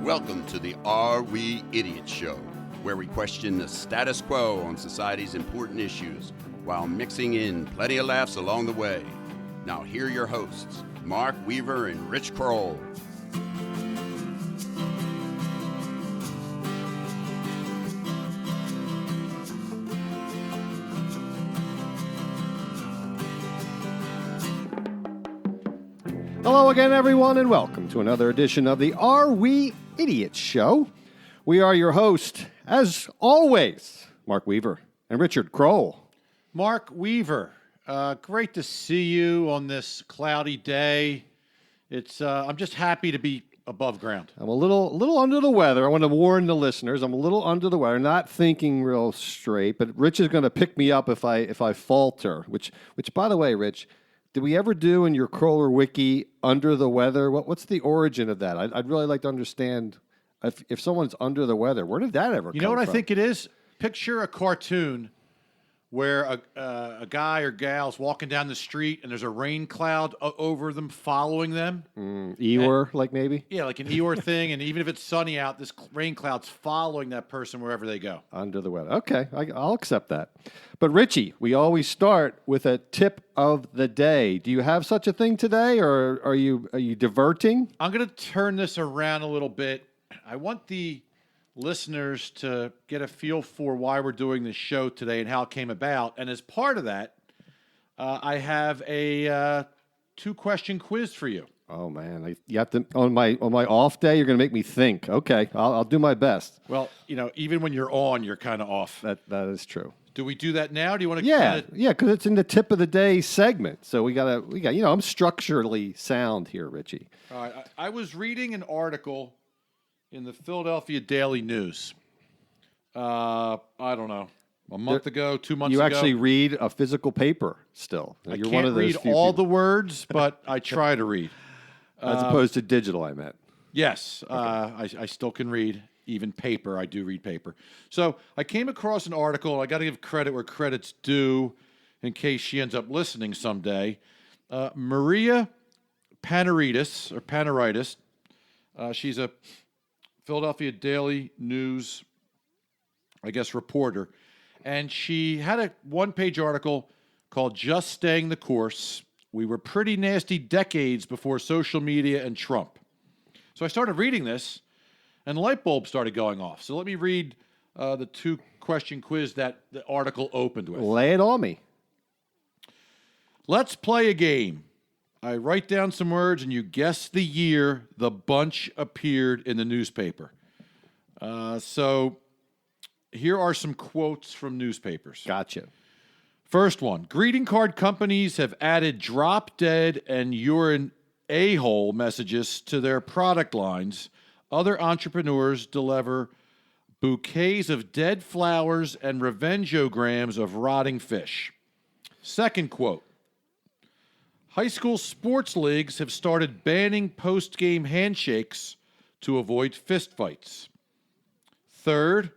Welcome to the Are We Idiots Show, where we question the status quo on society's important issues while mixing in plenty of laughs along the way. Now here are your hosts, Mark Weaver and Rich Kroll. Hello again, everyone, and welcome to another edition of the Are We Idiots Show. We are your host, as always, Mark Weaver and Richard Kroll. Mark Weaver, great to see you on this cloudy day. I'm just happy to be above ground. I'm a little under the weather. I want to warn the listeners. I'm a little under the weather, not thinking real straight. But Rich is going to pick me up if I falter. Which, by the way, Rich, did we ever do in your Kroller Wiki under the weather? What's the origin of that? I'd really like to understand if someone's under the weather. Where did that ever come from? You know what I think it is? Picture a cartoon where a guy or gal's walking down the street and there's a rain cloud over them, following them. Eeyore, like maybe? Yeah, like an Eeyore thing. And even if it's sunny out, this rain cloud's following that person wherever they go. Under the weather. Okay, I'll accept that. But Richie, we always start with a tip of the day. Do you have such a thing today, or are you diverting? I'm going to turn this around a little bit. I want the listeners to get a feel for why we're doing this show today and how it came about. And as part of that, I have a 2-question quiz for you. Oh man, you have to on my off day. You're going to make me think. Okay, I'll do my best. Well, even when you're on, you're kind of off. That is true. Do we do that now? Do you want to? Yeah, because it's in the tip of the day segment. So we got. I'm structurally sound here, Richie. All right. I was reading an article in the Philadelphia Daily News. I don't know, a month ago, 2 months ago. You actually read a physical paper still. You're can't one of those read all people. The words, but I try to read. As opposed to digital, I meant. Yes, okay. I still can read, even paper. I do read paper. So I came across an article. I got to give credit where credit's due in case she ends up listening someday. Maria Panaritis, she's a Philadelphia Daily News, reporter. And she had a one-page article called Just Staying the Course. We were pretty nasty decades before social media and Trump. So I started reading this, and the light bulb started going off. So let me read the 2-question quiz that the article opened with. Lay it on me. Let's play a game. I write down some words, and you guess the year the bunch appeared in the newspaper. So here are some quotes from newspapers. Gotcha. First one, greeting card companies have added drop dead and you're an a-hole messages to their product lines. Other entrepreneurs deliver bouquets of dead flowers and revengograms of rotting fish. Second quote, high school sports leagues have started banning post-game handshakes to avoid fistfights. Third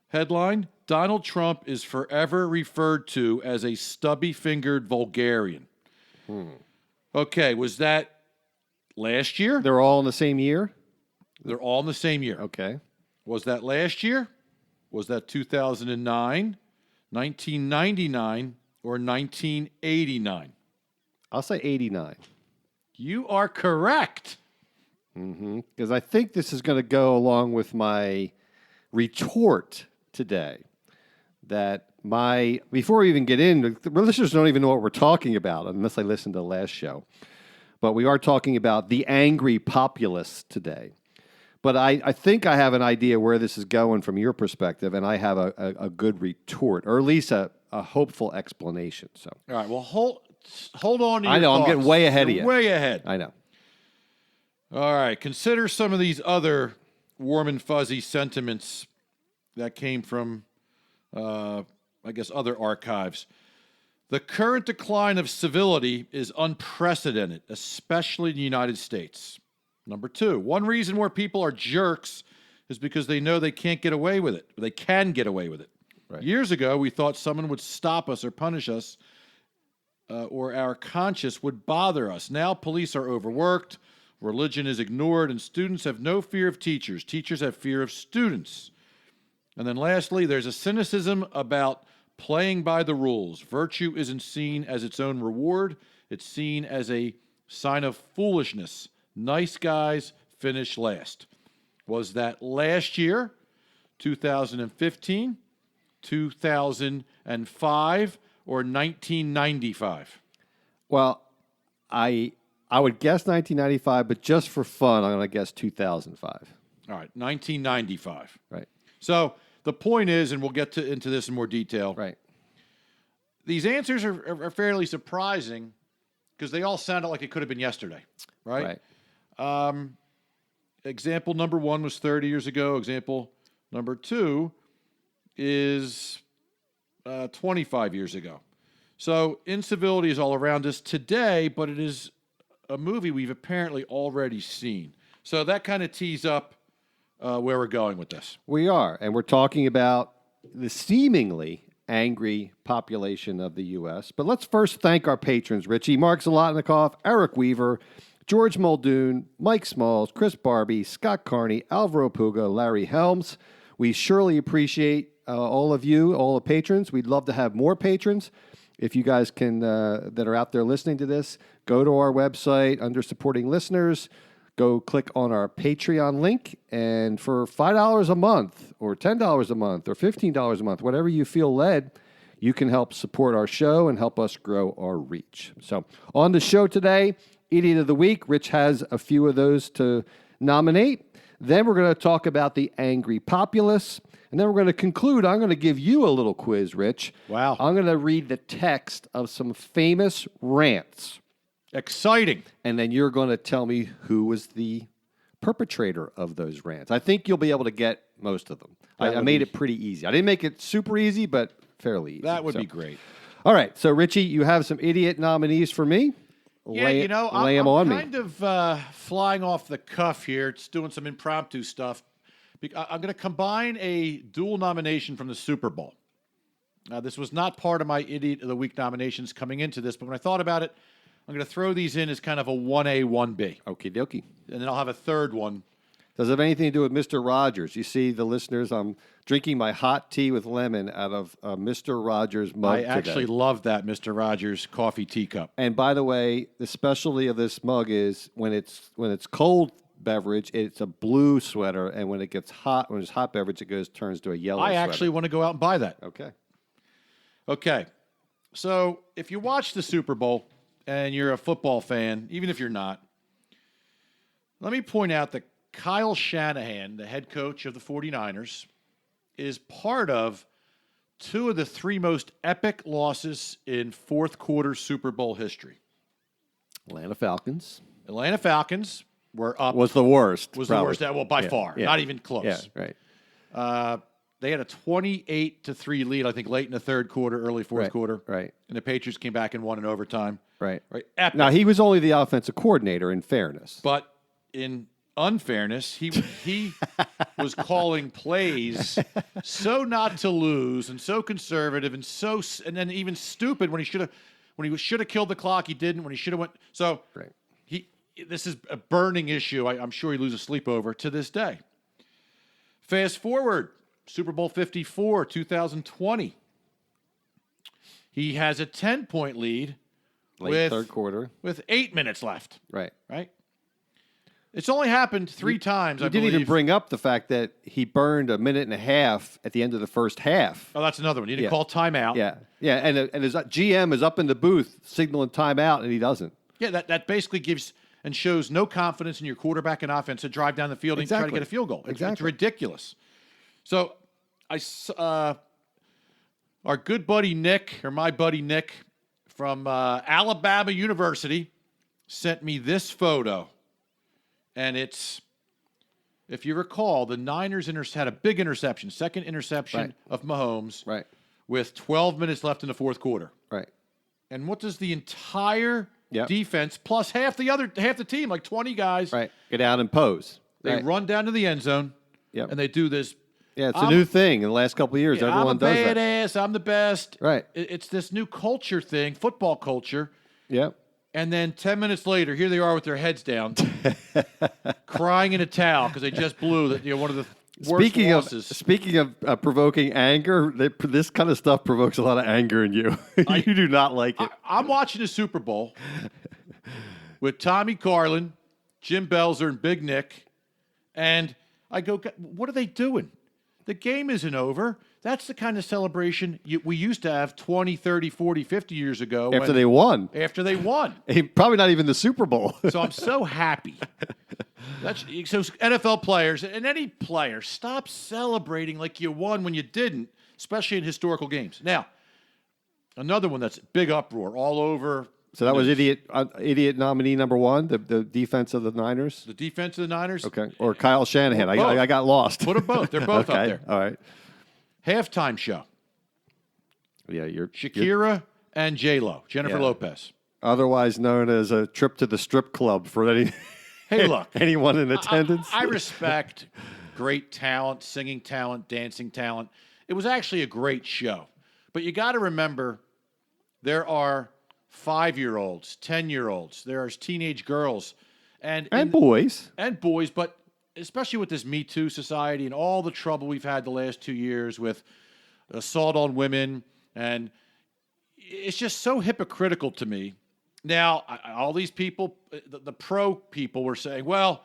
headline, Donald Trump is forever referred to as a stubby-fingered vulgarian. Okay, was that last year? They're all in the same year? They're all in the same year. Okay. Was that last year? Was that 2009, 1999, or 1989? I'll say 89. You are correct. Because I think this is going to go along with my retort today. That before we even get in, the listeners don't even know what we're talking about unless they listen to the last show. But we are talking about the angry populace today. But I think I have an idea where this is going from your perspective, and I have a good retort, or at least a hopeful explanation. So, all right, well, hold on to your I know, thoughts. I'm getting way ahead of you. Way ahead. I know. All right, consider some of these other warm and fuzzy sentiments that came from other archives. The current decline of civility is unprecedented, especially in the United States. Number 2, one reason where people are jerks is because they know they can't get away with it. They can get away with it. Right. Years ago, we thought someone would stop us or punish us, or our conscience would bother us. Now police are overworked, Religion is ignored, and students have no fear of teachers. Teachers have fear of students. And then lastly, there's a cynicism about playing by the rules. Virtue isn't seen as its own reward. It's seen as a sign of foolishness. Nice guys finish last. Was that last year, 2015, 2005, or 1995? Well, I would guess 1995, but just for fun, I'm going to guess 2005. All right, 1995. Right. So the point is, and we'll get into this in more detail, Right. these answers are fairly surprising because they all sounded like it could have been yesterday, right? Right. Example number 1 was 30 years ago. Example number 2 is 25 years ago. So incivility is all around us today, but it is a movie we've apparently already seen. So that kind of tees up where we're going with this. We are, and we're talking about the seemingly angry population of the U.S. But let's first thank our patrons, Richie, Mark Zolotnikoff, Eric Weaver, George Muldoon, Mike Smalls, Chris Barbie, Scott Carney, Alvaro Puga, Larry Helms. We surely appreciate all of you, all the patrons. We'd love to have more patrons. If you guys can, that are out there listening to this, go to our website under supporting listeners. Go click on our Patreon link, and for $5 a month or $10 a month or $15 a month, whatever you feel led, you can help support our show and help us grow our reach. So on the show today, Idiot of the Week. Rich has a few of those to nominate. Then we're going to talk about the angry populace. And then we're going to conclude. I'm going to give you a little quiz, Rich. Wow. I'm going to read the text of some famous rants. Exciting. And then you're going to tell me who was the perpetrator of those rants. I think you'll be able to get most of them. I made it pretty easy. I didn't make it super easy, but fairly easy. That would be great. All right. So, Richie, you have some idiot nominees for me? Yeah, lay them on me. I'm kind of flying off the cuff here. It's doing some impromptu stuff. I'm going to combine a dual nomination from the Super Bowl. Now, this was not part of my Idiot of the Week nominations coming into this, but when I thought about it, I'm going to throw these in as kind of a 1A, 1B. Okie dokie. And then I'll have a third one. Does it have anything to do with Mr. Rogers? You see, the listeners, I'm drinking my hot tea with lemon out of a Mr. Rogers mug I actually today. love that Mr. Rogers coffee teacup. And by the way, the specialty of this mug is when it's cold beverage, it's a blue sweater, and when it gets hot, when it's hot beverage, it turns to a yellow I sweater. actually want to go out and buy that. Okay. So if you watch the Super Bowl and you're a football fan, even if you're not, let me point out that Kyle Shanahan, the head coach of the 49ers, is part of 2 of the 3 most epic losses in fourth quarter Super Bowl history. Atlanta Falcons. Atlanta Falcons were up. Was the worst. Was probably. the worst. Well, by far. Yeah. Not even close. Yeah, right. They had a 28-3 lead, I think, late in the third quarter, early fourth quarter. Right. And the Patriots came back and won in overtime. Right. Epic. Now, he was only the offensive coordinator, in fairness. But in unfairness, he was calling plays so not to lose and so conservative and then even stupid when he should have killed the clock. He didn't. When he should have went. So Right. this is a burning issue. I'm sure he loses sleep over to this day. Fast forward, Super Bowl 54, 2020. He has a 10-point lead Late third quarter. with 8 minutes left. Right. Right. It's only happened 3 times. You I didn't believe. even bring up the fact that he burned a minute and a half at the end of the first half. Oh, that's another one. You didn't Yeah. call timeout. Yeah, and his GM is up in the booth signaling timeout, and he doesn't. Yeah, that basically gives and shows no confidence in your quarterback and offense to drive down the field and try to Exactly. get a field goal. It's Exactly. ridiculous. So, our good buddy Nick, or my buddy Nick from Alabama University, sent me this photo. And it's, if you recall, the Niners had a big interception, second interception Right. of Mahomes, Right. with 12 minutes left in the fourth quarter. Right. And what does the entire Yep. defense plus half the team, like 20 guys, Right. Get out and pose. they Right. run down to the end zone, Yep. and they do this. Yeah, it's I'm- a new thing in the last couple of years. Everyone I'm a does that. badass. I'm the best. Right. It's this new culture thing, football culture. Yep. And then 10 minutes later, here they are with their heads down. crying in a towel because they just blew one of the worst losses. Speaking of provoking anger, this kind of stuff provokes a lot of anger in you. You do not like it. I'm watching the Super Bowl with Tommy Carlin, Jim Belzer, and Big Nick, and I go, what are they doing? The game isn't over. That's the kind of celebration we used to have 20, 30, 40, 50 years ago. After they won. Probably not even the Super Bowl. So I'm so happy. So NFL players and any player, stop celebrating like you won when you didn't, especially in historical games. Now, another one that's big uproar all over. So that was idiot nominee number one, the defense of the Niners? The defense of the Niners? Okay. Or Kyle Shanahan. I got lost. Put them both. They're both okay. up there. All right. Halftime show. Yeah, Shakira and J-Lo, Jennifer Lopez. Otherwise known as a trip to the strip club for Hey, look. anyone in attendance. I respect great talent, singing talent, dancing talent. It was actually a great show. But you got to remember, there are 5-year-olds, 10-year-olds. There's teenage girls. And boys. And boys, but especially with this Me Too society and all the trouble we've had the last 2 years with assault on women. And it's just so hypocritical to me. Now, all these people, the pro people were saying, well,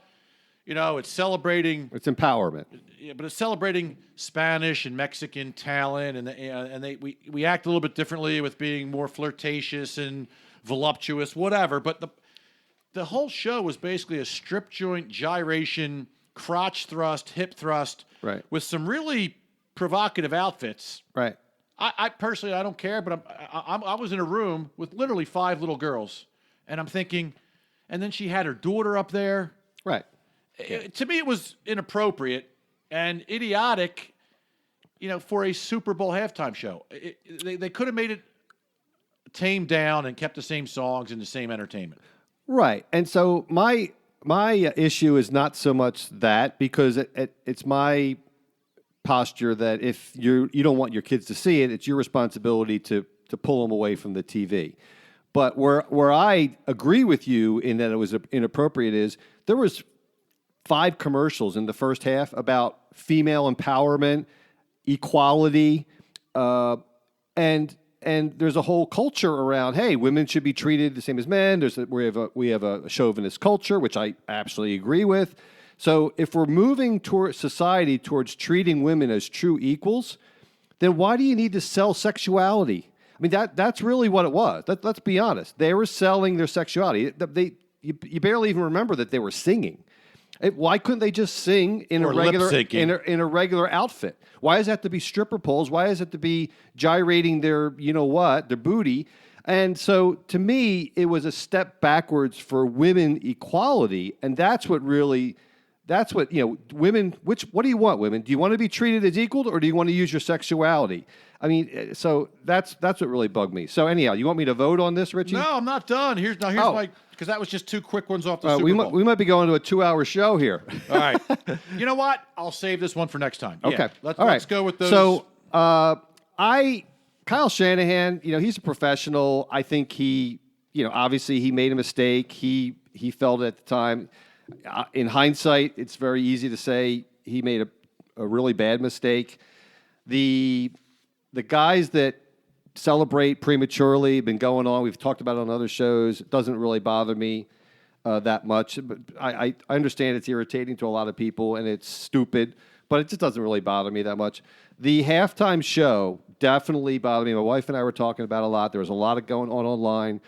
it's celebrating. It's empowerment. Yeah, but it's celebrating Spanish and Mexican talent, and we act a little bit differently with being more flirtatious and voluptuous, whatever. But the whole show was basically a strip joint gyration, crotch thrust, hip thrust, right, with some really provocative outfits. Right. I personally, I don't care, but I was in a room with literally 5 little girls, and I'm thinking, and then she had her daughter up there. Right. To me, it was inappropriate and idiotic, for a Super Bowl halftime show. They could have made it tamed down and kept the same songs and the same entertainment. Right. And so my issue is not so much that, because it's my posture that if you don't want your kids to see it, it's your responsibility to pull them away from the TV. But where I agree with you in that it was inappropriate is there was 5 commercials in the first half about female empowerment, equality, and there's a whole culture around, hey, women should be treated the same as men. We have a chauvinist culture, which I absolutely agree with. So if we're moving towards society towards treating women as true equals, then why do you need to sell sexuality? I mean, that's really what it was. Let's be honest. They were selling their sexuality. You barely even remember that they were singing. Why couldn't they just sing in a regular outfit? Why does it have to be stripper poles? Why does it have to be gyrating their their booty? And so to me, it was a step backwards for women equality, and that's what women. What do you want, women? Do you want to be treated as equal, or do you want to use your sexuality? I mean, so that's what really bugged me. So anyhow, you want me to vote on this, Richie? No, I'm not done. Here's my, because that was just 2 quick ones off the Super Bowl. We might be going to a 2-hour show here. All right. You know what? I'll save this one for next time. Okay. Yeah, let's go with those. So Kyle Shanahan, he's a professional. I think he, obviously he made a mistake. He felt it at the time. In hindsight, it's very easy to say he made a really bad mistake. The guys that celebrate prematurely have been going on. We've talked about it on other shows. It doesn't really bother me that much. But I understand it's irritating to a lot of people and it's stupid, but it just doesn't really bother me that much. The halftime show definitely bothered me. My wife and I were talking about it a lot. There was a lot of going on online.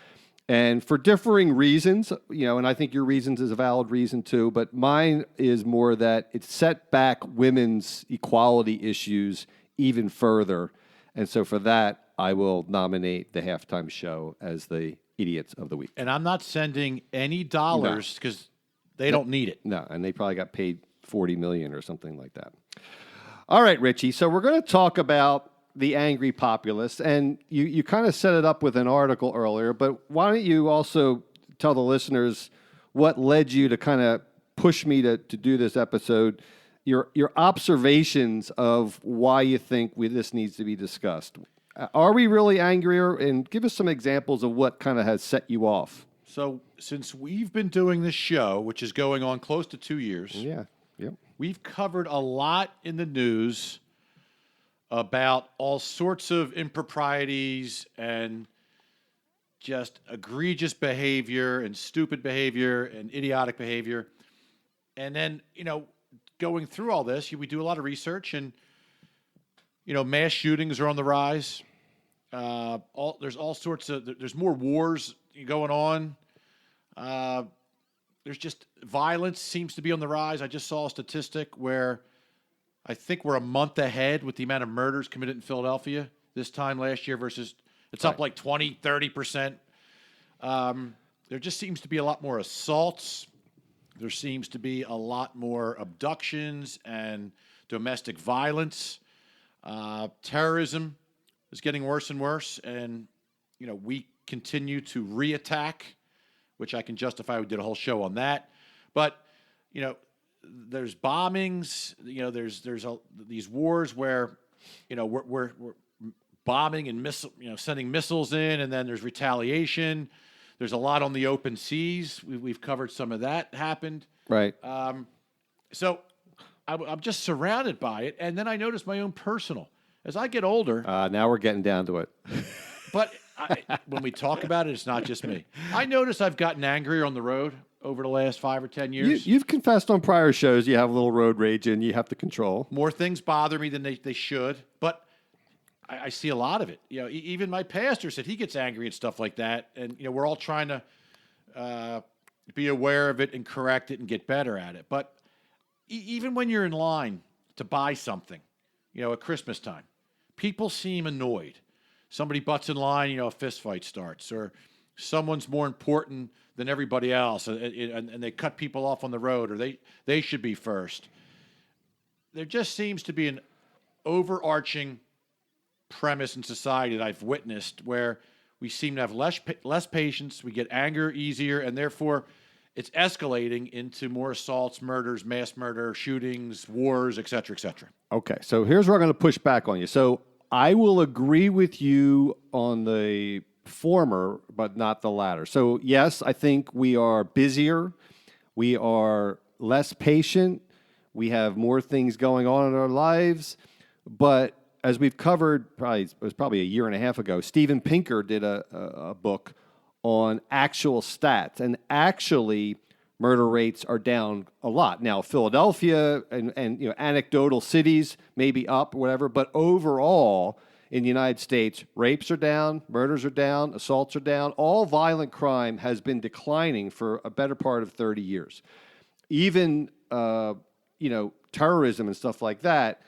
And for differing reasons, and I think your reasons is a valid reason too, but mine is more that it set back women's equality issues even further. And so for that, I will nominate the halftime show as the idiots of the week. And I'm not sending any dollars because they don't need it. No, and they probably got paid $40 million or something like that. All right, Richie. So we're going to talk about the angry populace, and you kind of set it up with an article earlier, but why don't you also tell the listeners what led you to kind of push me to do this episode, your observations of why you think this needs to be discussed. Are we really angrier? And give us some examples of what kind of has set you off. So since we've been doing this show, which is going on close to 2 years, Yeah. Yep. we've covered a lot in the news about all sorts of improprieties and just egregious behavior and stupid behavior and idiotic behavior. And then, going through all this, we do a lot of research, and, mass shootings are on the rise. There's all sorts of, there's more wars going on. There's just violence seems to be on the rise. I just saw a statistic where I think we're a month ahead with the amount of murders committed in Philadelphia this time last year versus it's up like 20, 30%. There just seems to be a lot more assaults. There seems to be a lot more abductions and domestic violence. Terrorism is getting worse and worse. And, we continue to reattack, which I can justify. We did a whole show on that. But, there's bombings. There's these wars where, we're bombing and sending missiles in, and then there's retaliation. There's a lot on the open seas. We've covered some of that happened. Right. So I'm just surrounded by it, and then I notice my own personal. As I get older, Now we're getting down to it. but when we talk about it, it's not just me. I notice I've gotten angrier on the road over the last 5 or 10 years. You've confessed on prior shows you have a little road rage and you have to control. More things bother me than they should, but I see a lot of it. Even my pastor said he gets angry and stuff like that, and we're all trying to be aware of it and correct it and get better at it. But even when you're in line to buy something, at Christmas time, people seem annoyed. Somebody butts in line, a fist fight starts, or someone's more important than everybody else, and they cut people off on the road, or they should be first. There just seems to be an overarching premise in society that I've witnessed where we seem to have less patience, we get anger easier, and therefore it's escalating into more assaults, murders, mass murder, shootings, wars, et cetera, et cetera. Okay, so here's where I'm going to push back on you. So I will agree with you on the former, but not the latter. So yes, I think we are busier, we are less patient, we have more things going on in our lives, but as we've covered, it was probably a year and a half ago, Steven Pinker did a book on actual stats, and actually murder rates are down a lot. Now, Philadelphia and anecdotal cities may be up or whatever, but overall in the United States, rapes are down, murders are down, assaults are down. All violent crime has been declining for a better part of 30 years. Even, terrorism and stuff like that,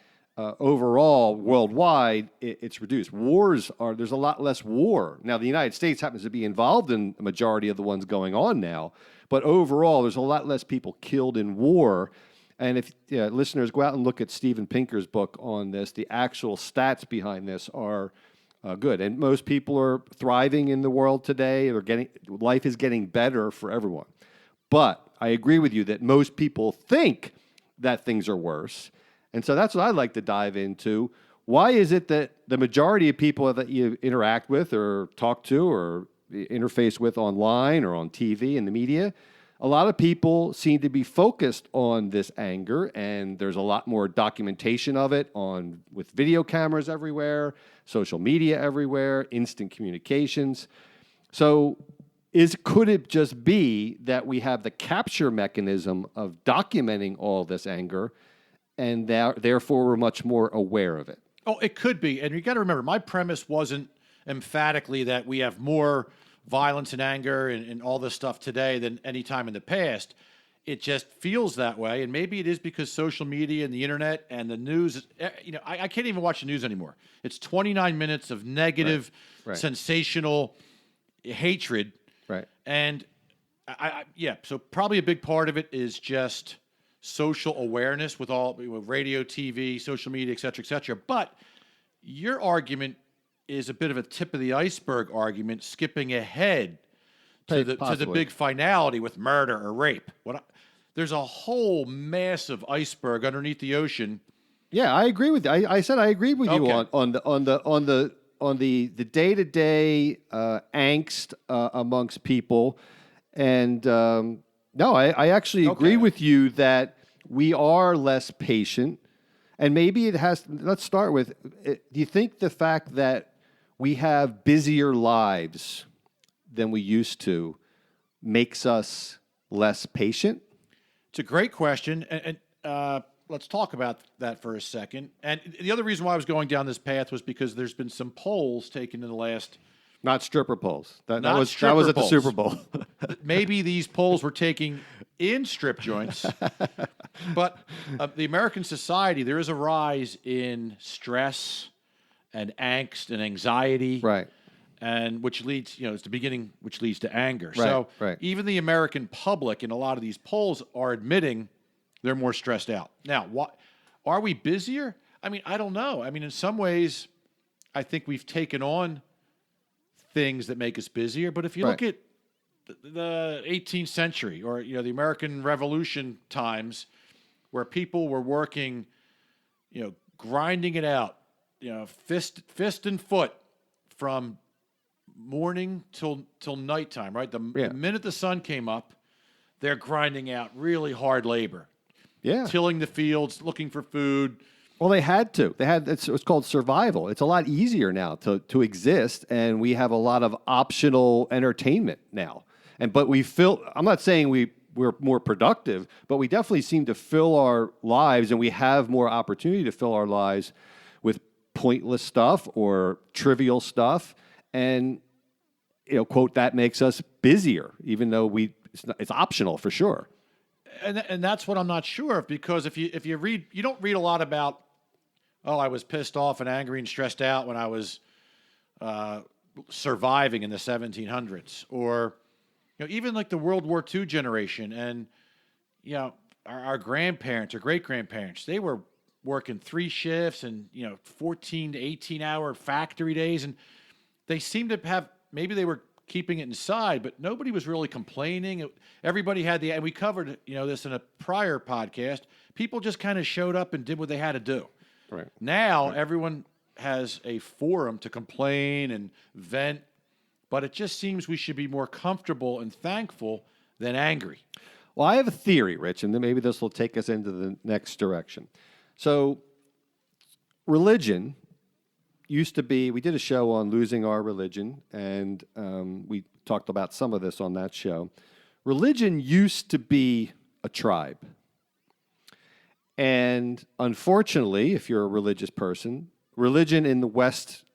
overall, worldwide, it's reduced. There's a lot less war. Now, the United States happens to be involved in the majority of the ones going on now, but overall, there's a lot less people killed in war. And if listeners go out and look at Steven Pinker's book on this, the actual stats behind this are good. And most people are thriving in the world today. Life is getting better for everyone. But I agree with you that most people think that things are worse. And so that's what I'd like to dive into. Why is it that the majority of people that you interact with or talk to or interface with online or on TV and the media, a lot of people seem to be focused on this anger, and there's a lot more documentation of it with video cameras everywhere, social media everywhere, instant communications. So could it just be that we have the capture mechanism of documenting all this anger, and therefore we're much more aware of it? Oh, it could be. And you got to remember, my premise wasn't emphatically that we have more violence and anger and all this stuff today than any time in the past. It just feels that way. And maybe it is because social media and the internet and the news, I can't even watch the news anymore. It's 29 minutes of negative, right. sensational hatred. Right. And so probably a big part of it is just social awareness with radio, TV, social media, et cetera, but your argument is a bit of a tip of the iceberg argument, skipping ahead to the big finality with murder or rape. There's a whole massive iceberg underneath the ocean. Yeah, I agree with you. I said I agree with you on the day-to-day angst amongst people. And no, I actually agree with you that we are less patient. And maybe it has, let's start with, do you think the fact that we have busier lives than we used to makes us less patient? It's a great question, and let's talk about that for a second. And the other reason why I was going down this path was because there's been some polls taken in the last. Not stripper polls. That Not was stripper at the polls. Super Bowl. Maybe these polls were taking in strip joints, but the American society, there is a rise in stress and angst and anxiety, Right. and which leads, it's the beginning, which leads to anger. Right, So right. even the American public in a lot of these polls are admitting they're more stressed out. Now, what are we busier? I mean, I don't know. I mean, in some ways, I think we've taken on things that make us busier. But if you look at the 18th century or the American Revolution times, where people were working, grinding it out, fist and foot from morning till nighttime, right? The minute the sun came up, they're grinding out really hard labor. Yeah. Tilling the fields, looking for food. Well, they had to. It's called survival. It's a lot easier now to exist, and we have a lot of optional entertainment now. But I'm not saying we're more productive, but we definitely seem to fill our lives, and we have more opportunity to fill our lives with pointless stuff or trivial stuff. And quote, that makes us busier, even though it's optional for sure. And that's what I'm not sure of, because if you read, you don't read a lot about, I was pissed off and angry and stressed out when I was surviving in the 1700s, or even like the World War II generation, and our grandparents or great grandparents, they were working 3 shifts and 14 to 18-hour factory days, and they seemed to have, maybe they were keeping it inside, but nobody was really complaining. Everybody had and we covered this in a prior podcast. People just kind of showed up and did what they had to do. Right. Now everyone has a forum to complain and vent, but it just seems we should be more comfortable and thankful than angry. Well, I have a theory, Rich, and then maybe this will take us into the next direction. So, religion used to be, we did a show on losing our religion, and we talked about some of this on that show. Religion used to be a tribe. And unfortunately, if you're a religious person, religion in the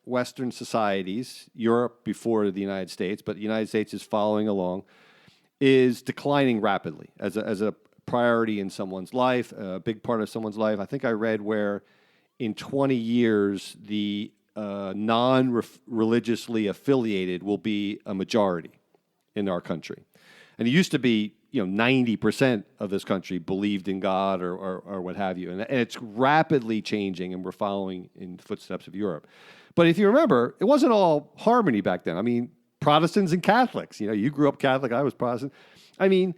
Western societies, Europe before the United States, but the United States is following along, is declining rapidly as a priority in someone's life, a big part of someone's life. I think I read where in 20 years, the non-religiously affiliated will be a majority in our country. And it used to be, 90% of this country believed in God or what have you. And it's rapidly changing, and we're following in the footsteps of Europe. But if you remember, it wasn't all harmony back then. I mean, Protestants and Catholics, you grew up Catholic, I was Protestant. I mean,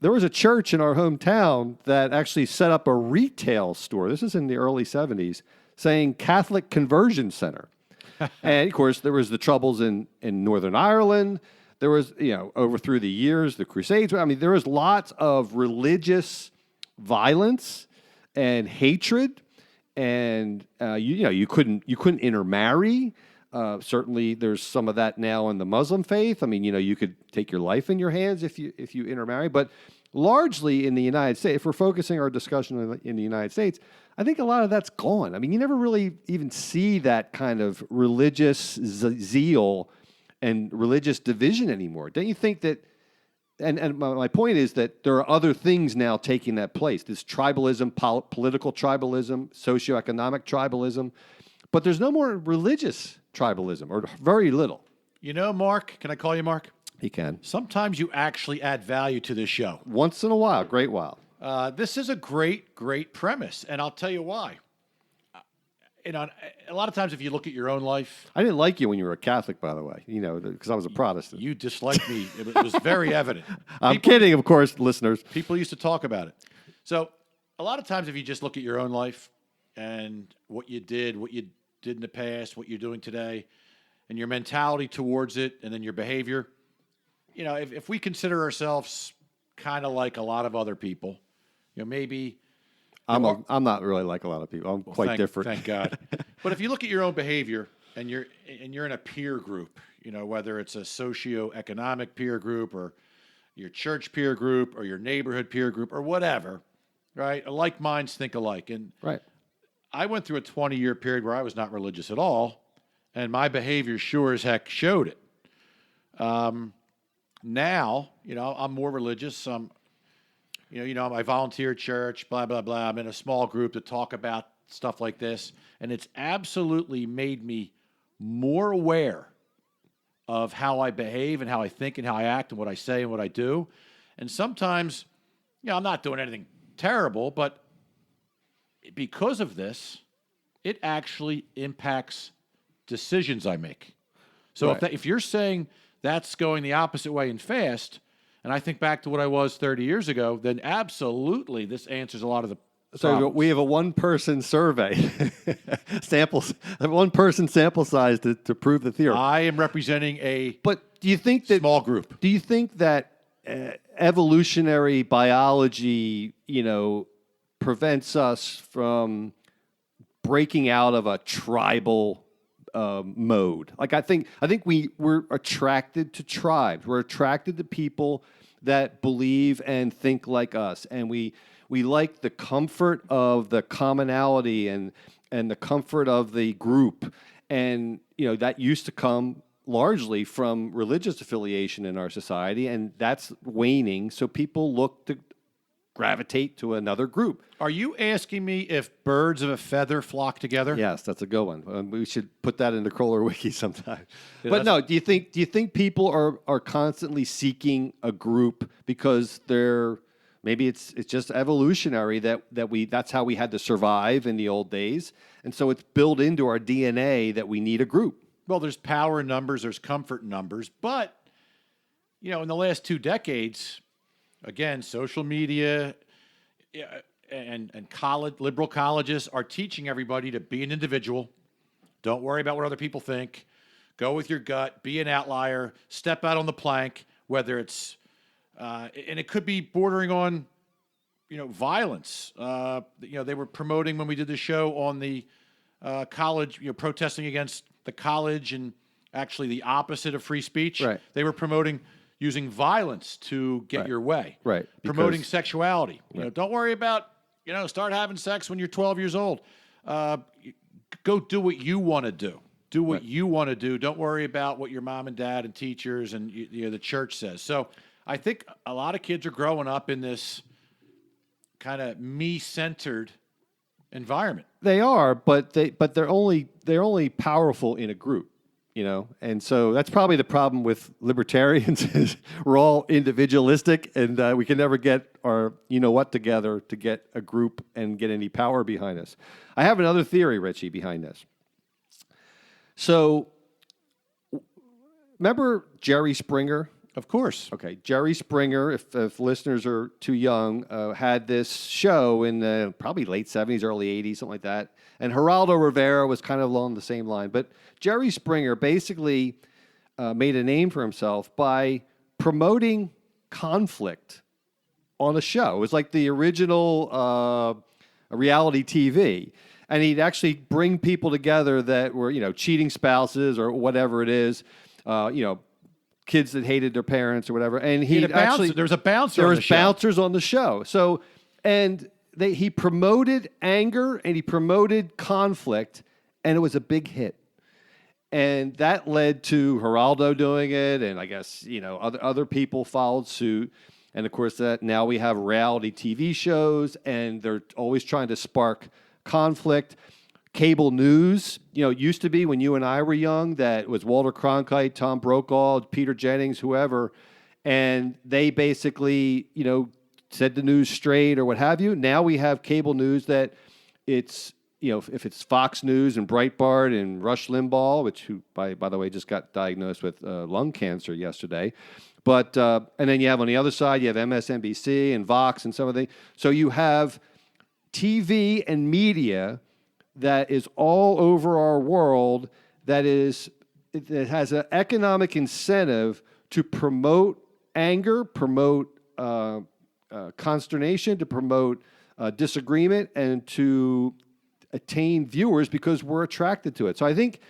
there was a church in our hometown that actually set up a retail store. This is in the early 70s, saying Catholic Conversion Center. And, of course, there was the troubles in Northern Ireland. There was, over through the years, the Crusades. I mean, there was lots of religious violence and hatred, and you couldn't intermarry. Certainly, there's some of that now in the Muslim faith. I mean, you could take your life in your hands if you intermarry. But largely in the United States, if we're focusing our discussion in the United States, I think a lot of that's gone. I mean, you never really even see that kind of religious zeal and religious division anymore. Don't you think that, and my point is that there are other things now taking that place, this tribalism, political tribalism, socioeconomic tribalism, but there's no more religious tribalism, or very little. Mark, can I call you Mark? He can. Sometimes you actually add value to this show. Once in a while, great while. This is a great, great premise, and I'll tell you why. A lot of times if you look at your own life... I didn't like you when you were a Catholic, by the way, because I was a Protestant. You disliked me. It was very evident. I'm kidding, of course, listeners. People used to talk about it. So a lot of times if you just look at your own life and what you did in the past, what you're doing today, and your mentality towards it, and then your behavior, if we consider ourselves kind of like a lot of other people, maybe I'm not really like a lot of people. I'm quite different. Thank God. But if you look at your own behavior and you're in a peer group, whether it's a socioeconomic peer group or your church peer group or your neighborhood peer group or whatever, right? Like minds think alike. And Right. I went through a 20-year period where I was not religious at all, and my behavior sure as heck showed it. Now, I'm more religious. I volunteer at church, blah, blah, blah. I'm in a small group to talk about stuff like this, and it's absolutely made me more aware of how I behave and how I think and how I act and what I say and what I do. And sometimes, I'm not doing anything terrible, but because of this, it actually impacts decisions I make. So Right. if you're saying that's going the opposite way and fast, and I think back to what I was 30 years ago, then absolutely this answers a lot of the So problems. we have a one-person survey, one-person sample size to prove the theory. I am representing a But do you think that small group. Do you think that evolutionary biology, prevents us from breaking out of a tribal mode? Like I think we're attracted to tribes. We're attracted to people that believe and think like us, and we like the comfort of the commonality and the comfort of the group, and that used to come largely from religious affiliation in our society, and that's waning. So people look to gravitate to another group. Are you asking me if birds of a feather flock together? Yes, that's a good one. We should put that in the Kroller Wiki sometime. Yeah, But no, do you think people are constantly seeking a group because maybe it's just evolutionary that's how we had to survive in the old days, and so it's built into our DNA that we need a group. Well, there's power in numbers, there's comfort in numbers, but in the last 2 decades, again, social media and liberal colleges are teaching everybody to be an individual. Don't worry about what other people think. Go with your gut. Be an outlier. Step out on the plank. Whether it's and it could be bordering on violence. They were promoting when we did the show on the college, protesting against the college and actually the opposite of free speech. Right. They were promoting using violence to get your way. Right. Promoting Because- sexuality. Don't worry about, start having sex when you're 12 years old. Go do what you want to do. Do what you want to do. Don't worry about what your mom and dad and teachers and the church says. So I think a lot of kids are growing up in this kind of me-centered environment. They are, but they're only powerful in a group, and so that's probably the problem with libertarians is we're all individualistic, and we can never get our together to get a group and get any power behind us. I have another theory, Richie, behind this. So, remember Jerry Springer? Of course. Okay, Jerry Springer, if listeners are too young, had this show in the probably late 70s, early 80s, something like that. And Geraldo Rivera was kind of along the same line. But Jerry Springer basically made a name for himself by promoting conflict on a show. It was like the original reality TV. And he'd actually bring people together that were, cheating spouses or whatever it is, kids that hated their parents or whatever, and there was a bouncer. There on was the show. bouncers on the show. So, and he promoted anger and he promoted conflict, and it was a big hit. And that led to Geraldo doing it, and I guess other people followed suit. And of course, that now we have reality TV shows, and they're always trying to spark conflict. Cable news, it used to be when you and I were young that it was Walter Cronkite, Tom Brokaw, Peter Jennings, whoever, and they basically, said the news straight or what have you. Now we have cable news that it's, if it's Fox News and Breitbart and Rush Limbaugh, who by the way just got diagnosed with lung cancer yesterday, but and then you have on the other side you have MSNBC and Vox and some of the. So you have TV and media that is all over our world that has an economic incentive to promote anger, promote consternation, to promote disagreement, and to attain viewers because we're attracted to it. So I think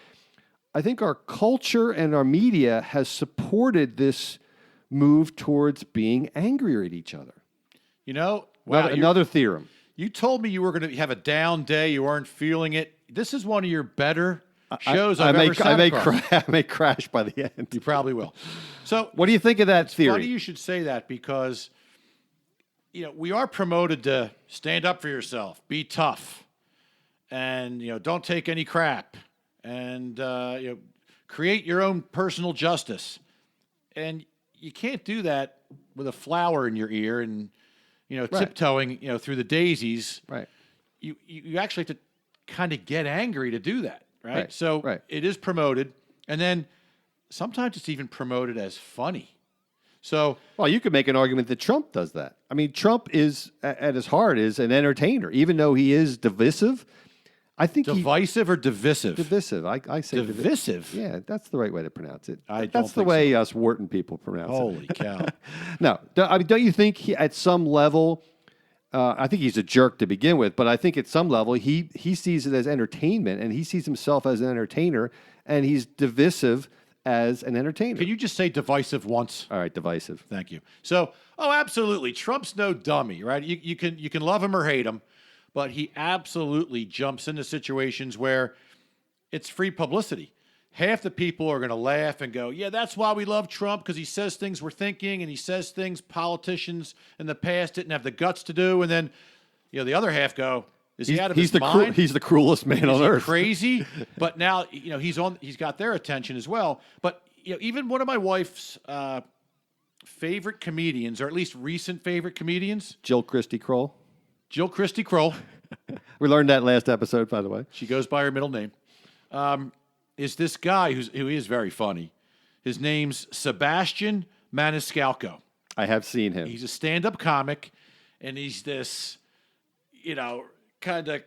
our culture and our media has supported this move towards being angrier at each other. You know, wow, another theorem. You told me you were going to have a down day. You weren't feeling it. This is one of your better shows I've ever sat across. I may crash by the end. You probably will. So, what do you think of that theory? Funny you should say that because, we are promoted to stand up for yourself, be tough, and don't take any crap, and create your own personal justice. And you can't do that with a flower in your ear and tiptoeing through the daisies. Right. You actually have to kind of get angry to do that. Right. So right. It is promoted, and then sometimes it's even promoted as funny. So, well, you could make an argument that Trump does that. I mean, Trump is, at his heart, is an entertainer, even though he is divisive. I think divisive or divisive? Divisive. I say divisive. Yeah, that's the right way to pronounce it. That's the way us Wharton people pronounce Holy it. Holy cow! No, don't you think at some level? I think he's a jerk to begin with, but I think at some level he sees it as entertainment, and he sees himself as an entertainer, and he's divisive as an entertainer. Can you just say divisive once? All right, divisive. Thank you. So, absolutely, Trump's no dummy, right? You can love him or hate him, but he absolutely jumps into situations where it's free publicity. Half the people are going to laugh and go, yeah, that's why we love Trump, because he says things we're thinking, and he says things politicians in the past didn't have the guts to do. And then, the other half go, is he out of his mind? He's the cruelest man on earth. Crazy. But now, he's got their attention as well. But, even one of my wife's favorite comedians, or at least recent favorite comedians. Jill Christie Kroll. Jill Christie Kroll. We learned that last episode, by the way. She goes by her middle name. Is this guy who is very funny. His name's Sebastian Maniscalco. I have seen him. He's a stand-up comic, and he's this, kind of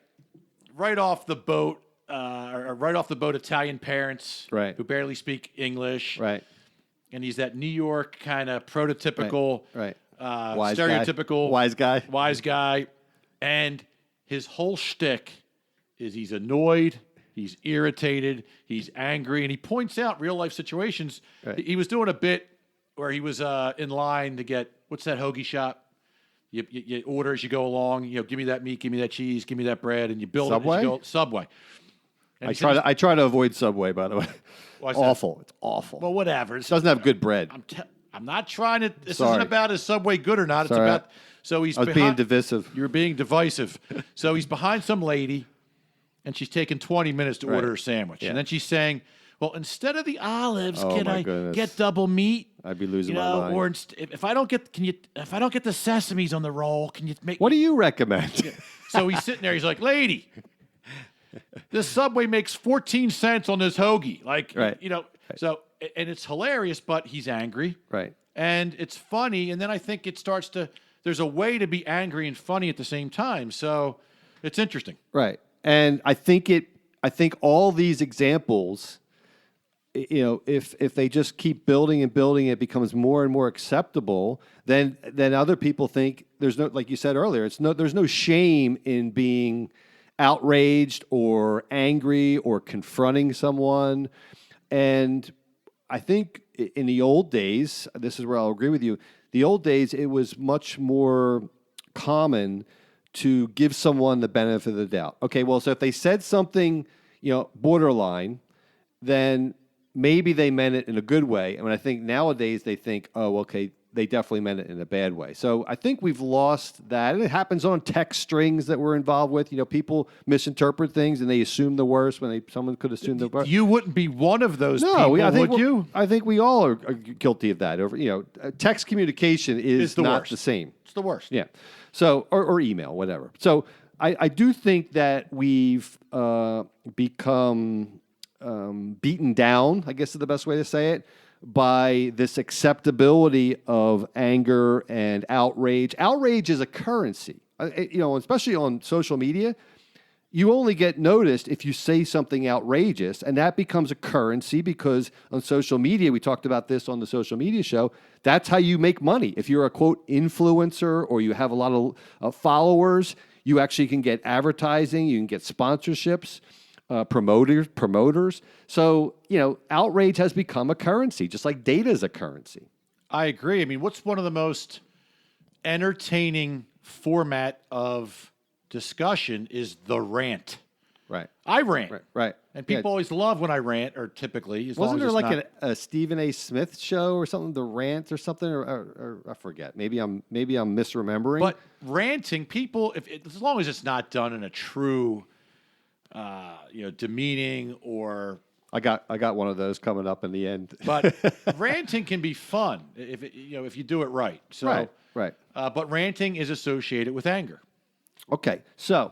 right off the boat Italian parents right. who barely speak English. Right. And he's that New York kind of prototypical, right. Stereotypical wise guy. And his whole shtick is he's annoyed, he's irritated, he's angry, and he points out real-life situations. Right. He was doing a bit where he was in line to get, what's that hoagie shop? You order as you go along. Give me that meat, give me that cheese, give me that bread, and you build Subway? it as you go. Subway. And I try to avoid Subway, by the way. It's awful. It's awful. Well, whatever. It doesn't have good bread. I'm not trying to. This isn't about is Subway good or not. It's Sorry. about. So he's. I was being divisive. You're being divisive. So he's behind some lady, and she's taking 20 minutes to order her sandwich, and then she's saying, "Well, instead of the olives, can I get double meat?" I'd be losing my mind. Or if I don't get, if I don't get the sesames on the roll, can you make? What do you recommend? So he's sitting there. He's like, "Lady, this Subway makes 14 cents on this hoagie." Like, right. So, and it's hilarious, but he's angry. Right. And it's funny. And then I think it starts to, there's a way to be angry and funny at the same time. So it's interesting. Right. And I think all these examples, if they just keep building and building, it becomes more and more acceptable. Then other people think there's no, like you said earlier, there's no shame in being outraged or angry or confronting someone. And I think in the old days, this is where I'll agree with you. The old days, it was much more common to give someone the benefit of the doubt. Okay, well, so if they said something, borderline, then maybe they meant it in a good way. And I think nowadays they think, oh, okay, they definitely meant it in a bad way. So I think we've lost that. And it happens on text strings that we're involved with. People misinterpret things and they assume the worst when someone could assume the worst. You wouldn't be one of those people, would you? I think we all are guilty of that. Text communication is not worst. the same. It's the worst. Yeah. So, or email, whatever. So I do think that we've become beaten down, I guess is the best way to say it, by this acceptability of anger and outrage. Outrage is a currency, especially on social media. you only get noticed if you say something outrageous, and that becomes a currency because on social media, we talked about this on the social media show, that's how you make money. If you're a, quote, influencer or you have a lot of followers, you actually can get advertising, you can get sponsorships, promoters. So, outrage has become a currency, just like data is a currency. I agree. I mean, what's one of the most entertaining format of discussion is the rant. Right. I rant. Right. And people always love when I rant, or typically. Wasn't there like a Stephen A. Smith show or something, The Rant or something, or I forget. Maybe I'm misremembering. But ranting, people, as long as it's not done in a true, demeaning or. I got one of those coming up in the end. But ranting can be fun if you do it right. So, right. But ranting is associated with anger. Okay, so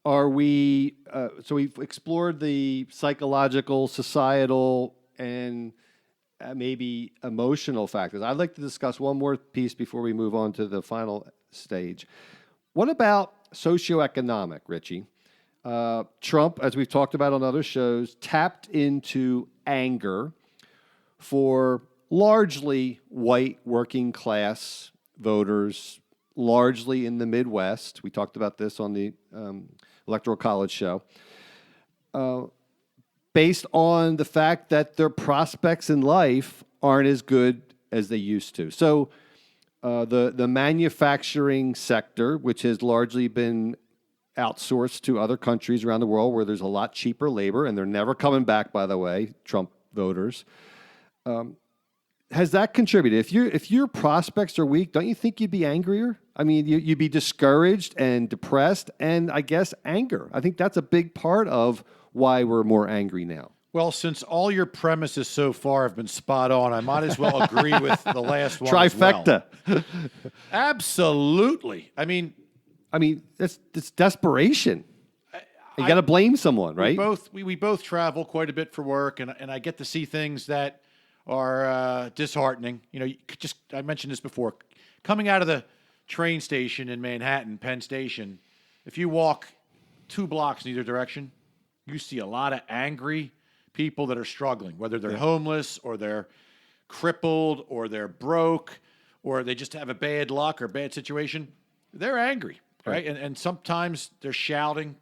are we? So we've explored the psychological, societal, and maybe emotional factors. I'd like to discuss one more piece before we move on to the final stage. What about socioeconomic, Richie? Trump, as we've talked about on other shows, tapped into anger for largely white working class voters, largely in the Midwest. We talked about this on the Electoral College show. Based on the fact that their prospects in life aren't as good as they used to. So the manufacturing sector, which has largely been outsourced to other countries around the world where there's a lot cheaper labor, and they're never coming back, by the way, Trump voters. Has that contributed? If your prospects are weak, don't you think you'd be angrier? I mean, you'd be discouraged and depressed, and I guess anger. I think that's a big part of why we're more angry now. Well, since all your premises so far have been spot on, I might as well agree with the last one. Trifecta. As well. Absolutely. I mean, that's desperation. You got to blame someone, right? We both travel quite a bit for work, and I get to see things that are disheartening. I mentioned this before. Coming out of the train station in Manhattan, Penn Station, if you walk 2 blocks in either direction, you see a lot of angry people that are struggling, whether they're homeless or they're crippled or they're broke or they just have a bad luck or bad situation. They're angry, right? And sometimes they're shouting.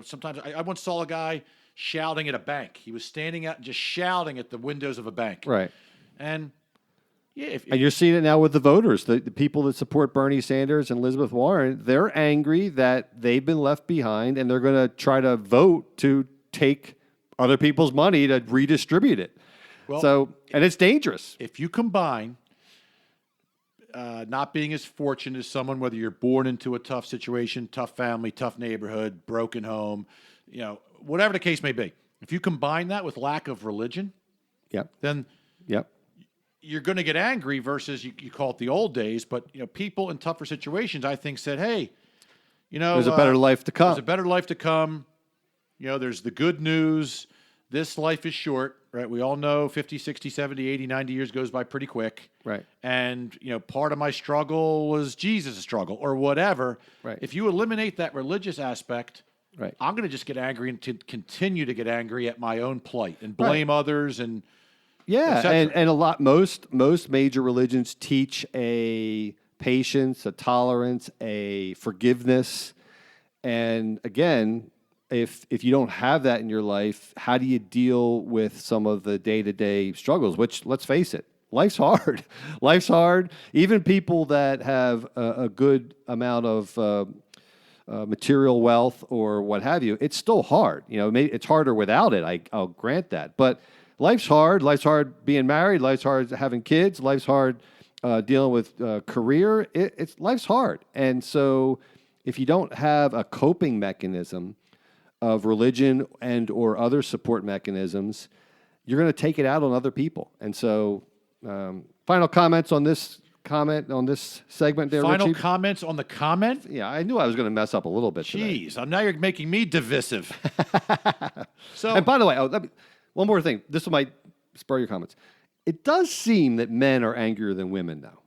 Sometimes I once saw a guy shouting at a bank. He was standing out and just shouting at the windows of a bank. Right. And and you're seeing it now with the voters, the people that support Bernie Sanders and Elizabeth Warren. They're angry that they've been left behind, and they're going to try to vote to take other people's money to redistribute it. Well, and it's dangerous. If you combine not being as fortunate as someone, whether you're born into a tough situation, tough family, tough neighborhood, broken home, whatever the case may be, if you combine that with lack of religion, then you're going to get angry versus you call it the old days, but people in tougher situations, I think, said, hey, there's a better life to come. There's a better life to come. There's the good news. This life is short, right? We all know 50, 60, 70, 80, 90 years goes by pretty quick. Right. And, part of my struggle was Jesus' struggle or whatever. Right. If you eliminate that religious aspect, right, I'm going to just get angry and to continue to get angry at my own plight and blame others and most major religions teach a patience, a tolerance, a forgiveness. And again, if you don't have that in your life, how do you deal with some of the day-to-day struggles, which, let's face it, life's hard. Life's hard. Even people that have a good amount of material wealth or what have you, it's still hard. It's harder without it. I'll grant that. But life's hard. Life's hard being married. Life's hard having kids. Life's hard dealing with career. Life's hard. And so if you don't have a coping mechanism of religion and or other support mechanisms, you're going to take it out on other people. And so final comments on this segment there, Final Richie? comments on the comment? Yeah, I knew I was going to mess up a little bit today. Jeez, now you're making me divisive. And by the way, one more thing. This might spur your comments. It does seem that men are angrier than women now.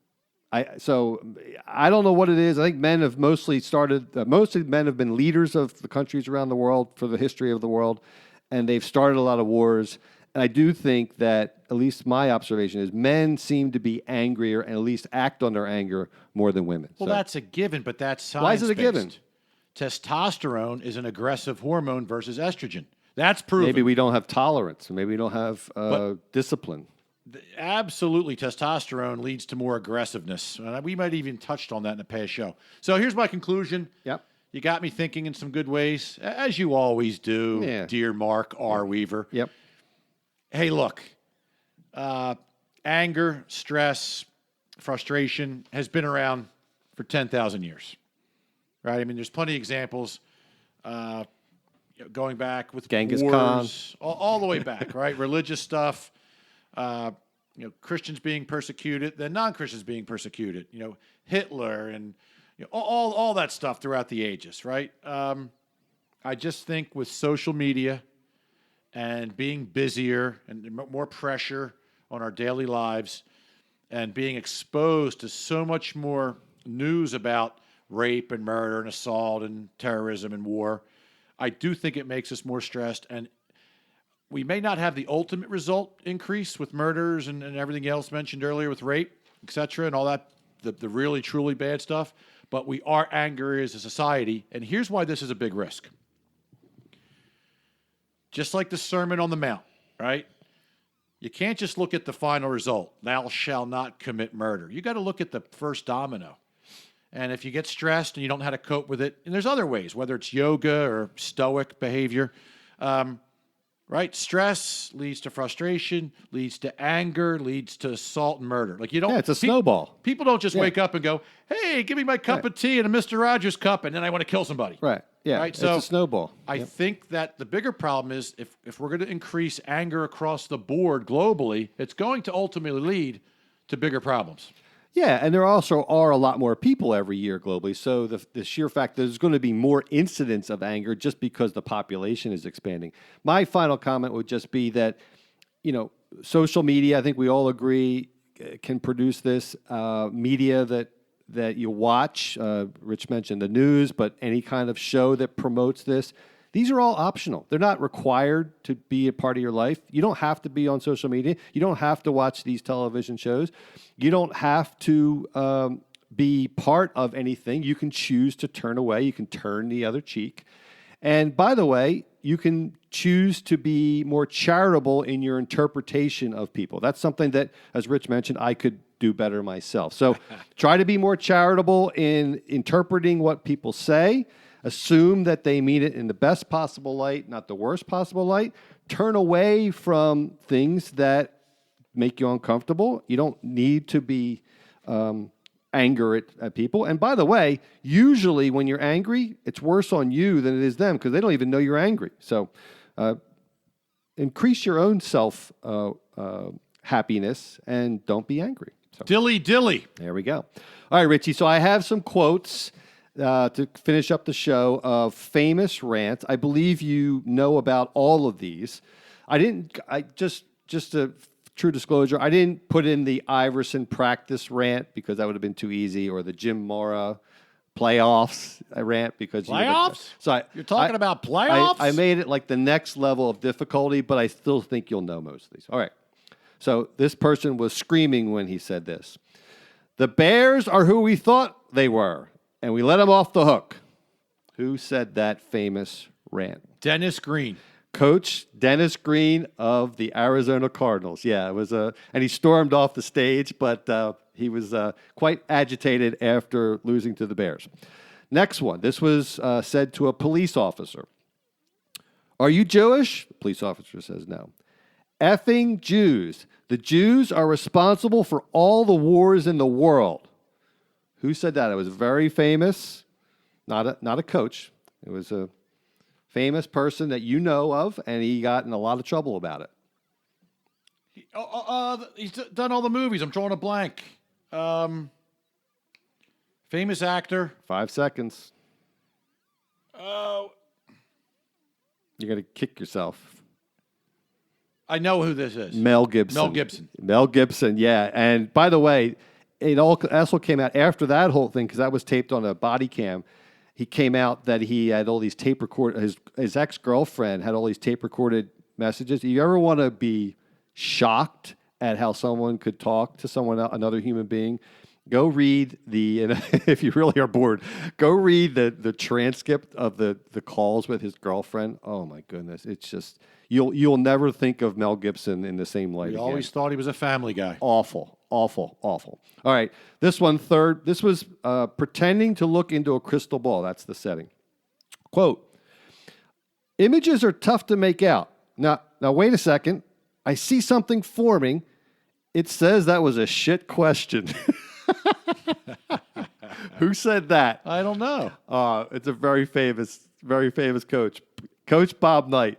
So I don't know what it is. I think men have mostly men have been leaders of the countries around the world for the history of the world, and they've started a lot of wars. And I do think that, at least my observation is, men seem to be angrier and at least act on their anger more than women. Well, that's a given, but that's science-based. Why is it a given? Testosterone is an aggressive hormone versus estrogen. That's proven. Maybe we don't have tolerance, or maybe we don't have discipline. Absolutely, testosterone leads to more aggressiveness. We might even touched on that in a past show. So here's my conclusion. Yep. You got me thinking in some good ways, as you always do, Yeah. dear Mark R. Weaver. Yep. Hey, look, anger, stress, frustration has been around for 10,000 years, right? I mean, there's plenty of examples going back with Genghis wars, Khan. all the way back, right? Religious stuff, Christians being persecuted, then non-Christians being persecuted, Hitler and all that stuff throughout the ages, right? I just think with social media and being busier and more pressure on our daily lives and being exposed to so much more news about rape and murder and assault and terrorism and war, I do think it makes us more stressed. And we may not have the ultimate result increase with murders and everything else mentioned earlier with rape, et cetera, and all that, the really, truly bad stuff, but we are angry as a society. And here's why this is a big risk. Just like the Sermon on the Mount, right? You can't just look at the final result, thou shalt not commit murder. You got to look at the first domino. And if you get stressed and you don't know how to cope with it, and there's other ways, whether it's yoga or stoic behavior, right? Stress leads to frustration, leads to anger, leads to assault and murder. Like it's a snowball. People don't just wake up and go, "Hey, give me my cup of tea and a Mr. Rogers cup," and then I want to kill somebody. Right. Yeah. Right? It's So a snowball. I think that the bigger problem is if we're going to increase anger across the board globally, it's going to ultimately lead to bigger problems. Yeah, and there also are a lot more people every year globally. So the sheer fact that there's going to be more incidents of anger just because the population is expanding. My final comment would just be that, social media, I think we all agree, can produce this. Media that you watch, Rich mentioned the news, but any kind of show that promotes this, these are all optional. They're not required to be a part of your life. You don't have to be on social media. You don't have to watch these television shows. You don't have to be part of anything. You can choose to turn away. You can turn the other cheek. And by the way, you can choose to be more charitable in your interpretation of people. That's something that, as Rich mentioned, I could do better myself. So try to be more charitable in interpreting what people say. Assume that they mean it in the best possible light, not the worst possible light. Turn away from things that make you uncomfortable. You don't need to be angry at people. And by the way, usually when you're angry, it's worse on you than it is them because they don't even know you're angry. So increase your own self happiness and don't be angry. So, Dilly. there we go. All right, Richie. So I have some quotes to finish up the show of famous rants. I believe you know about all of these. Just a true disclosure, I didn't put in the Iverson practice rant because that would have been too easy, or the Jim Mora playoffs rant because Playoffs? You're talking about playoffs? I made it like the next level of difficulty, but I still think you'll know most of these. All right. So this person was screaming when he said this. The Bears are who we thought they were, and we let them off the hook. Who said that famous rant? Dennis Green. Coach Dennis Green of the Arizona Cardinals. Yeah, it was and he stormed off the stage, but he was quite agitated after losing to the Bears. Next one. This was said to a police officer. Are you Jewish? The police officer says no. Effing Jews. The Jews are responsible for all the wars in the world. Who said that? It was very famous. Not a coach. It was a famous person that you know of, and he got in a lot of trouble about it. He's done all the movies. I'm drawing a blank. Famous actor. 5 seconds. Oh, You're going to kick yourself. I know who this is. Mel Gibson. Mel Gibson. Mel Gibson, yeah. And by the way, it all also came out after that whole thing, because that was taped on a body cam. He came out that he had all these tape record. His ex-girlfriend had all these tape recorded messages. You ever want to be shocked at how someone could talk to someone, another human being? Go read if you really are bored, go read the transcript of the calls with his girlfriend. Oh my goodness. It's just, you'll never think of Mel Gibson in the same light We again. always thought he was a family guy. Awful, awful, awful. All right. This one, third. This was pretending to look into a crystal ball. That's the setting. Quote, images are tough to make out. Now wait a second. I see something forming. It says that was a shit question. Who said that? I don't know. It's a very famous coach, Coach Bob Knight.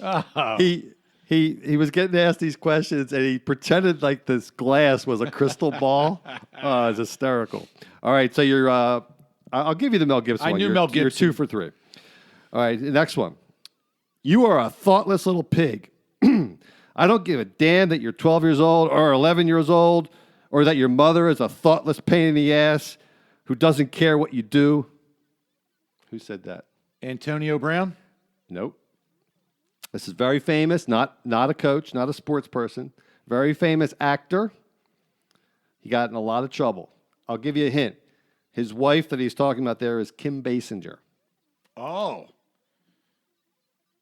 Oh. He was getting asked these questions, and he pretended like this glass was a crystal ball. It's hysterical. All right, so you're. I'll give you the Mel Gibson. I one. knew You're, Mel Gibson. You're 2 for 3. All right, the next one. You are a thoughtless little pig. I don't give a damn that you're 12 years old or 11 years old, or that your mother is a thoughtless pain in the ass who doesn't care what you do. Who said that? Antonio Brown? Nope. This is very famous, not a coach, not a sports person. Very famous actor. He got in a lot of trouble. I'll give you a hint. His wife that he's talking about there is Kim Basinger. Oh.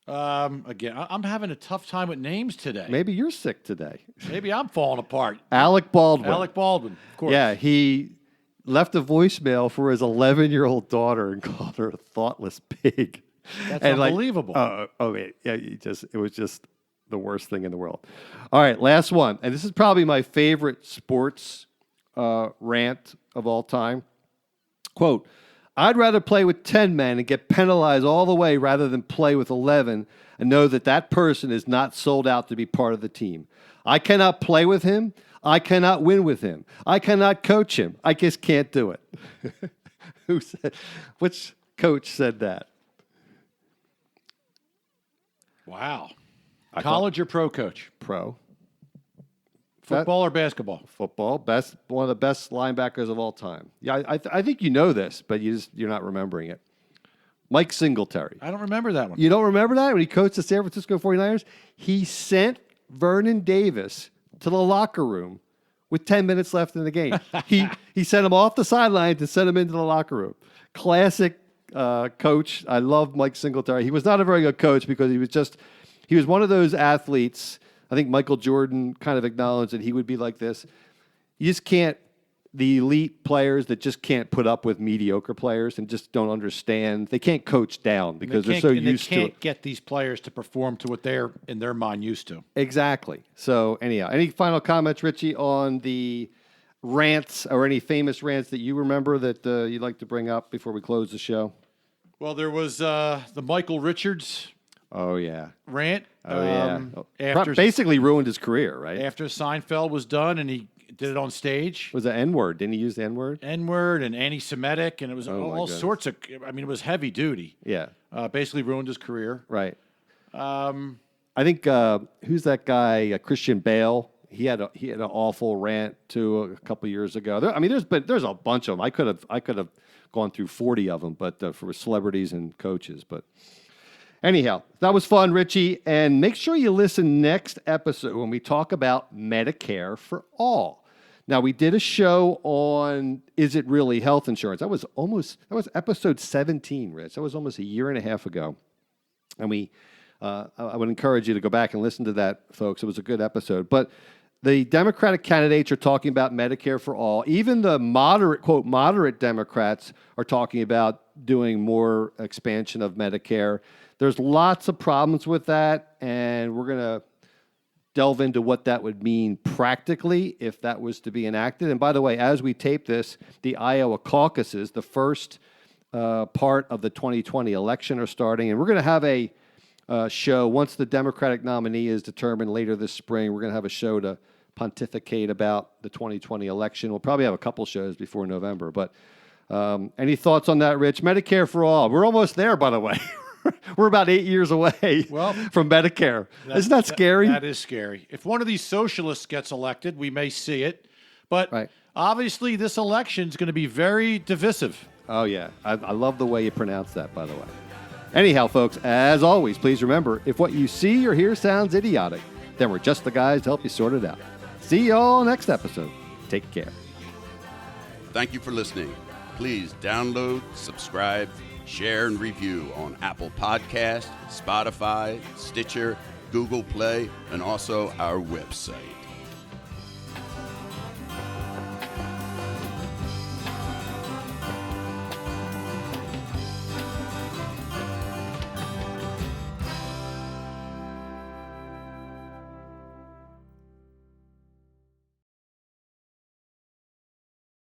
Again, I'm having a tough time with names today. Maybe you're sick today. Maybe I'm falling apart. Alec Baldwin. Alec Baldwin, of course. Yeah, he left a voicemail for his 11-year-old daughter and called her a thoughtless pig. That's And unbelievable. Wait, yeah, it was just the worst thing in the world. All right, last one, and this is probably my favorite sports rant of all time. Quote, I'd rather play with 10 men and get penalized all the way rather than play with 11 and know that that person is not sold out to be part of the team. I cannot play with him. I cannot win with him. I cannot coach him. I just can't do it. Which coach said that? Wow. College or pro coach? Pro. Football or basketball? Football. One of the best linebackers of all time. Yeah, I think you know this, but you're not remembering it. Mike Singletary. I don't remember that one. You don't remember that when he coached the San Francisco 49ers? He sent Vernon Davis to the locker room with 10 minutes left in the game. He sent him off the sideline to send him into the locker room. Classic coach. I love Mike Singletary. He was not a very good coach because he was one of those athletes. I think Michael Jordan kind of acknowledged that he would be like this. You just can't, the elite players that just can't put up with mediocre players and just don't understand. They can't coach down because they're so used to it. They can't get these players to perform to what they're, in their mind, used to. Exactly. So anyhow, any final comments, Richie, on the rants or any famous rants that you remember that you'd like to bring up before we close the show? Well, there was the Michael Richards Oh, yeah. rant. After basically ruined his career, right? After Seinfeld was done and he did it on stage. Was it N-word? Didn't he use the N-word? N-word and anti-Semitic, and it was all goodness. sorts of, I mean, it was heavy duty. Yeah. Basically ruined his career. Right. I think, who's that guy, Christian Bale? He had an awful rant, too, a couple years ago. There's a bunch of them. I could have gone through 40 of them, but for celebrities and coaches, but... Anyhow, that was fun, Richie. And make sure you listen next episode when we talk about Medicare for All. Now, we did a show on is it really health insurance? That was episode 17, Rich. That was almost a year and a half ago. And I would encourage you to go back and listen to that, folks. It was a good episode. But the Democratic candidates are talking about Medicare for all. Even the moderate Democrats are talking about doing more expansion of Medicare. There's lots of problems with that, and we're going to delve into what that would mean practically if that was to be enacted. And by the way, as we tape this, the Iowa caucuses, the first part of the 2020 election, are starting, and we're going to have a show once the Democratic nominee is determined later this spring. We're going to have a show to pontificate about the 2020 election. We'll probably have a couple shows before November, but any thoughts on that, Rich? Medicare for all. We're almost there, by the way. We're about 8 years away from Medicare. Isn't that scary? That is scary. If one of these socialists gets elected, we may see it. But right. Obviously, this election is going to be very divisive. Oh, yeah. I love the way you pronounce that, by the way. Anyhow, folks, as always, please remember, if what you see or hear sounds idiotic, then we're just the guys to help you sort it out. See y'all next episode. Take care. Thank you for listening. Please download, subscribe, share, and review on Apple Podcast, Spotify, Stitcher, Google Play, and also our website.